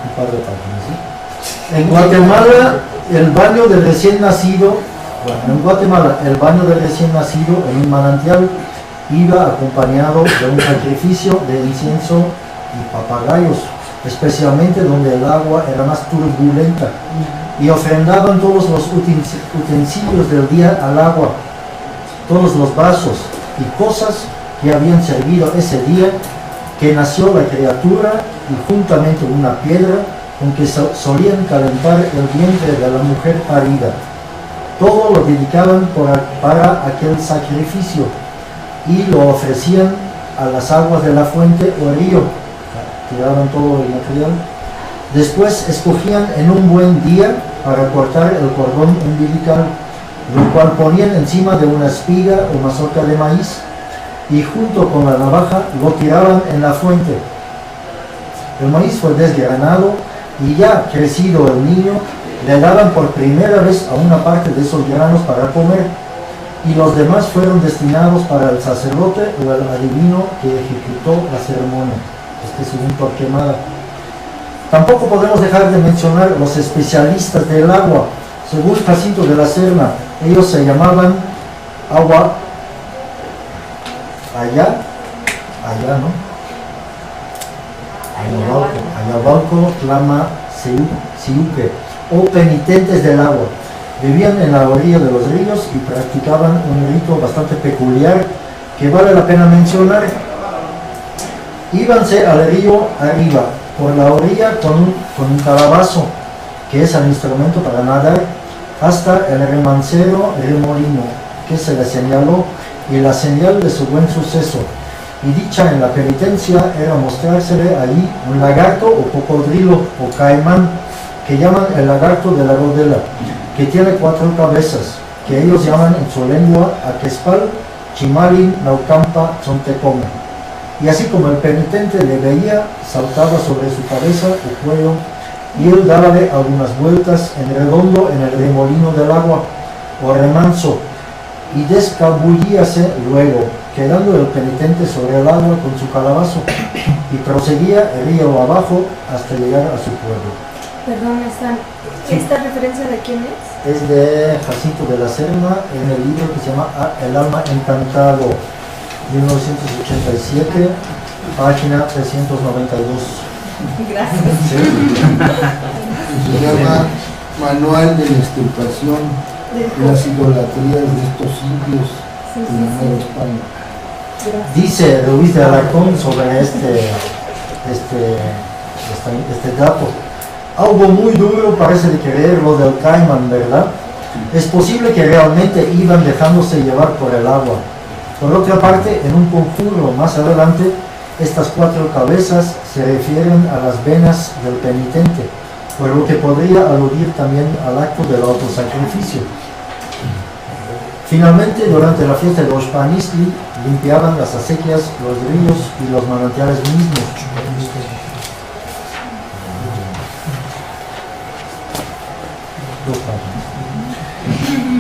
Un par de páginas, ¿sí? En Guatemala, el baño del recién nacido, en un manantial iba acompañado de un sacrificio de incienso y papagayos, especialmente donde el agua era más turbulenta, y ofrendaban todos los utensilios del día al agua, todos los vasos y cosas que habían servido ese día que nació la criatura, y juntamente una piedra con que solían calentar el vientre de la mujer parida. Todo lo dedicaban para aquel sacrificio y lo ofrecían a las aguas de la fuente o río. Tiraban todo el material. Después escogían en un buen día para cortar el cordón umbilical, lo cual ponían encima de una espiga o mazorca de maíz, y junto con la navaja lo tiraban en la fuente. El maíz fue desgranado y ya crecido el niño, le daban por primera vez a una parte de esos granos para comer, y los demás fueron destinados para el sacerdote o el adivino que ejecutó la ceremonia. Este es un Torquemada. Tampoco podemos dejar de mencionar los especialistas del agua. Según Jacinto de la Serna, ellos se llamaban agua allá, ¿no? Ayabalco, Tlama, Siuque, o penitentes del agua. Vivían en la orilla de los ríos y practicaban un rito bastante peculiar que vale la pena mencionar. Íbanse al río arriba, por la orilla con un calabazo, que es el instrumento para nadar, hasta el remancero remolino, que se le señaló, y la señal de su buen suceso. Y dicha en la penitencia era mostrársele allí un lagarto o cocodrilo o caimán, que llaman el lagarto de la rodela, que tiene 4 cabezas, que ellos llaman en su lengua Aquespal, Chimalin, Naucampa, Zontecome. Y así como el penitente le veía, saltaba sobre su cabeza o cuello, y él dábale algunas vueltas en redondo en el remolino del agua, o remanso, y descabullíase luego, quedando el penitente sobre el agua con su calabazo, y proseguía el río abajo hasta llegar a su pueblo. Perdón, ¿esta referencia de quién es? Es de Jacinto de la Serna en el libro que se llama El alma encantado, 1987, página 392. Gracias. Se llama Manual de la extirpación de las idolatrías de estos indios en la Nueva España. Dice Luis de Alarcón sobre este dato. Algo muy duro parece de creer lo del caimán, ¿verdad? Es posible que realmente iban dejándose llevar por el agua. Por otra parte, en un conjuro más adelante, estas 4 cabezas se refieren a las venas del penitente, por lo que podría aludir también al acto del autosacrificio. Finalmente, durante la fiesta de Oxpanistli, limpiaban las acequias, los ríos y los manantiales mismos.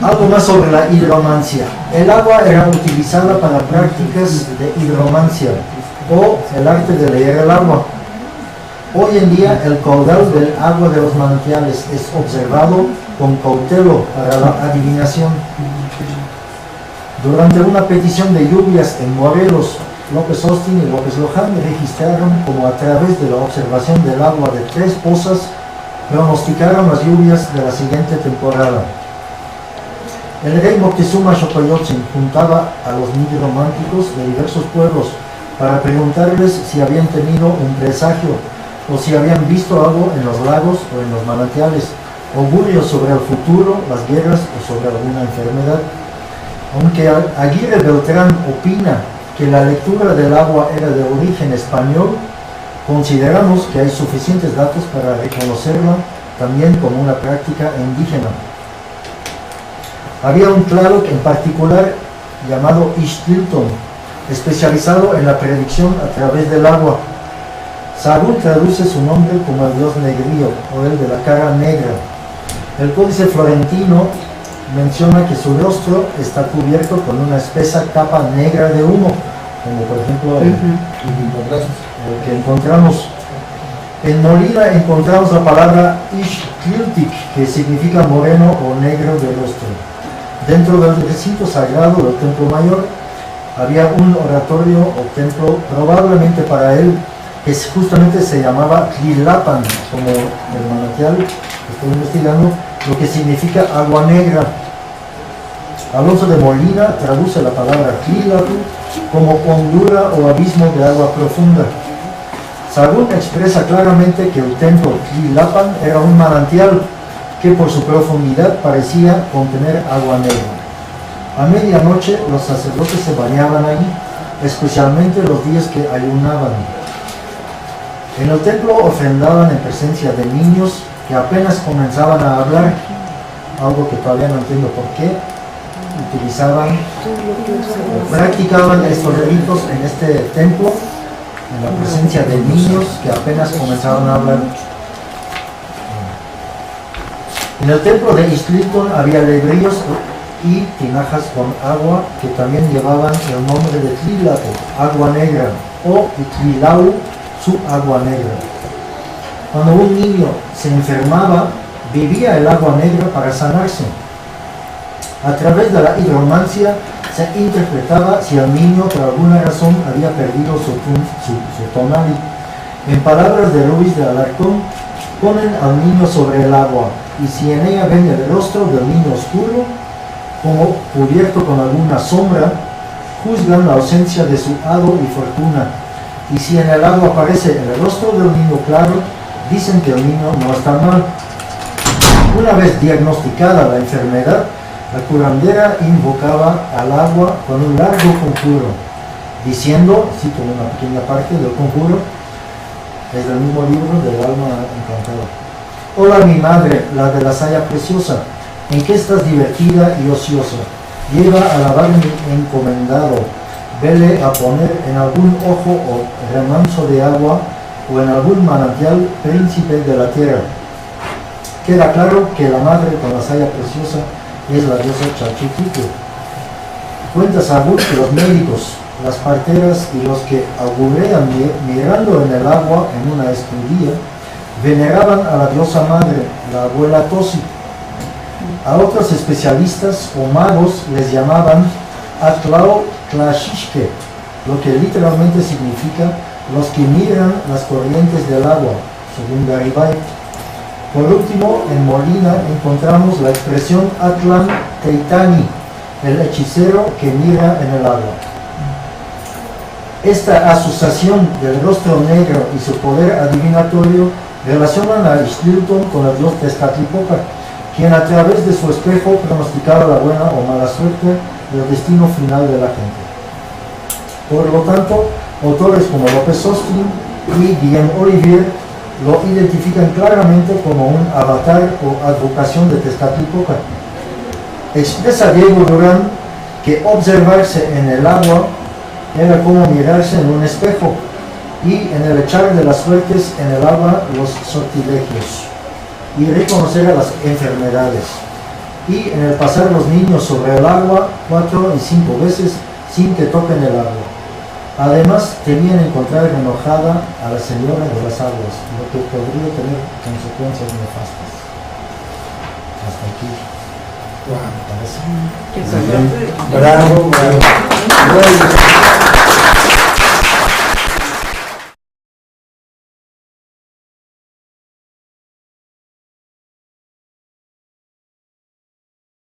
Algo más sobre la hidromancia. El agua era utilizada para prácticas de hidromancia o el arte de leer el agua. Hoy en día el caudal del agua de los manantiales es observado con cautelo para la adivinación. Durante una petición de lluvias en Morelos, López Austin y López Loján registraron como a través de la observación del agua de 3 pozas pronosticaron las lluvias de la siguiente temporada. El rey Moctezuma Xocoyotzin juntaba a los nigrománticos de diversos pueblos para preguntarles si habían tenido un presagio o si habían visto algo en los lagos o en los manantiales, augurios sobre el futuro, las guerras o sobre alguna enfermedad. Aunque Aguirre Beltrán opina que la lectura del agua era de origen español, consideramos que hay suficientes datos para reconocerla también como una práctica indígena. Había un Tlaloc en particular llamado Ixtlilton, especializado en la predicción a través del agua. Sahagún traduce su nombre como el dios negrío o el de la cara negra. El Códice Florentino menciona que su rostro está cubierto con una espesa capa negra de humo, como por ejemplo el que encontramos. En Molina encontramos la palabra Ixtliltic, que significa moreno o negro de rostro. Dentro del recinto sagrado del Templo Mayor había un oratorio o templo, probablemente para él, que justamente se llamaba Tlilapan, como el manantial que estoy investigando, lo que significa agua negra. Alonso de Molina traduce la palabra Tlilatu como hondura o abismo de agua profunda. Sahagún expresa claramente que el templo Tlilapan era un manantial que por su profundidad parecía contener agua negra. A medianoche los sacerdotes se bañaban allí, especialmente los días que ayunaban. En el templo ofrendaban en presencia de niños que apenas comenzaban a hablar, algo que todavía no entiendo por qué. Utilizaban o practicaban estos ritos en este templo en la presencia de niños que apenas comenzaban a hablar. En el templo de Ixtlilton había lebrillos y tinajas con agua que también llevaban el nombre de Tlilato, agua negra, o Tlilau, su agua negra. Cuando un niño se enfermaba, bebía el agua negra para sanarse. A través de la hidromancia se interpretaba si el niño por alguna razón había perdido su tonali. En palabras de Ruiz de Alarcón, ponen al niño sobre el agua, y si en ella ven el rostro del niño oscuro, como cubierto con alguna sombra, juzgan la ausencia de su hado y fortuna. Y si en el agua aparece el rostro del niño claro, dicen que el niño no está mal. Una vez diagnosticada la enfermedad, la curandera invocaba al agua con un largo conjuro, diciendo, cito una pequeña parte del conjuro, es del mismo libro del alma encantada. Hola mi madre, la de la saya preciosa, ¿en qué estás divertida y ociosa? Lleva a lavar mi encomendado, vele a poner en algún ojo o remanso de agua o en algún manantial príncipe de la tierra. Queda claro que la madre con la saya preciosa es la diosa Chalchiquitle. Cuenta Sahagún que los médicos, las parteras y los que augurean mirando en el agua en una escudilla veneraban a la diosa madre, la abuela Tosi. A otros especialistas o magos les llamaban Atlao Tlashishke, lo que literalmente significa los que miran las corrientes del agua, según Garibay. Por último, en Molina encontramos la expresión Atlan Teitani, el hechicero que mira en el agua. Esta asociación del rostro negro y su poder adivinatorio relacionan a Ixtlilton con el dios Tezcatlipoca, quien a través de su espejo pronosticaba la buena o mala suerte del destino final de la gente. Por lo tanto, autores como López Austin y Guillaume Olivier lo identifican claramente como un avatar o advocación de Tezcatlipoca. Expresa Diego Durán que observarse en el agua era como mirarse en un espejo, y en el echar de las suertes en el agua los sortilegios, y reconocer a las enfermedades, y en el pasar los niños sobre el agua 4 y 5 veces sin que toquen el agua. Además, temían encontrar enojada a la señora de las aguas, lo que podría tener consecuencias nefastas. Hasta aquí. Wow. ¿Parece? Bravo, bravo.